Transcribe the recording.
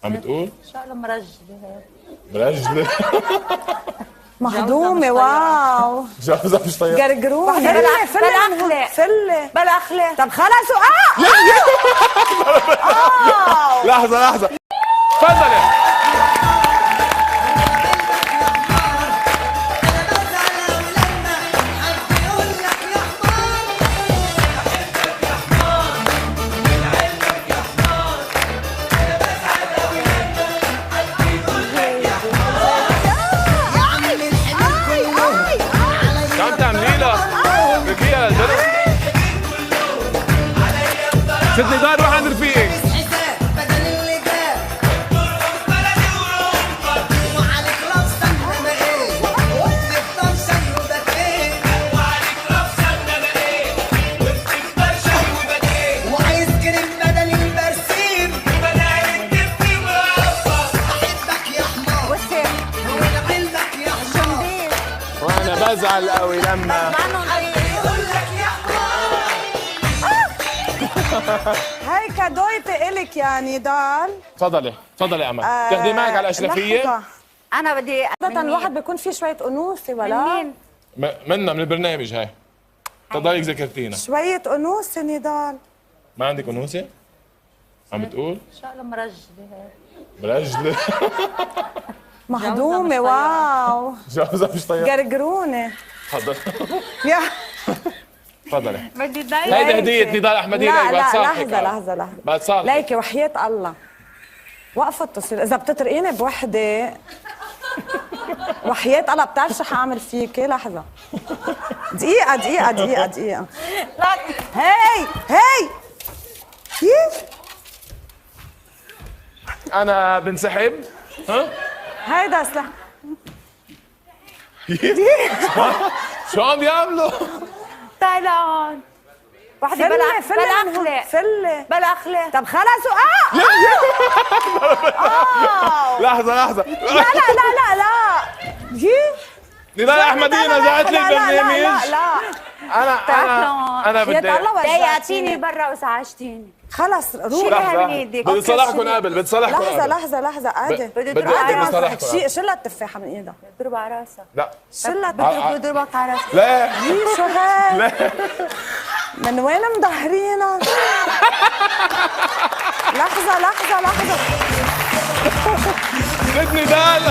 عم بتقول؟ ان شاء الله مرجله. مرجلة. مهضومة. واو. جوزها مش طيب. قرقرونة. بلا أخلاق. فلة. بلا اخلاق. طب خلص. لحظة لحظة، تفضلي. شو عم تعملي لها؟ بكيها للبنت. ست نضال روح عند رفيقك. وانا بزعل قوي لما هاي كادويتي الك يا نضال. تفضلي تفضلي يا امل. تاخدي معك على الاشرفيه. لحظة. انا بدي عادة الواحد بيكون فيه شوية أنوثة ولا؟ مين؟ منا من البرنامج هاي. تضلك ذكرتينا. شوية أنوثة نضال. ما عندك انوثه؟ عم بتقول؟ ان شاء الله مرجله. مرجلة. مهضومة. واو. جوزها مش طيب. قرقرونة. تفضل. يا تفضلي. بدي ضايق. هيدي هدية نضال أحمدية لا لك. لا بتصالحك. لحظة. بتصالحك. ليكي وحياة الله وقفت تصير إذا بتطرقيني بوحدة وحياة الله بتعرف شو حاعمل فيكي. لحظة. دقيقة. لا هي كيف؟ أنا بنسحب. ها؟ هيدا سلاح. شو عم بيعملوا؟ تعالون. وحده بلا اخلاق. فلة. بلا اخلاق. طب خلصوا. لحظة. لا نضال أحمدية نزعت لي البرنامج. لا أنا بدي. ضايقتيني برا وازعجتيني. خلص روح. لحظة. من ايدك. بدي صالحكم قبل. لحظة قعدي. بدي تروح صالحكم. شلها التفاحة من ايدها. اضرب على راسها. لا. شلها بضربك على راسها. لا. شو هاي؟ من وين مدهرينا؟ لحظة ست نضال.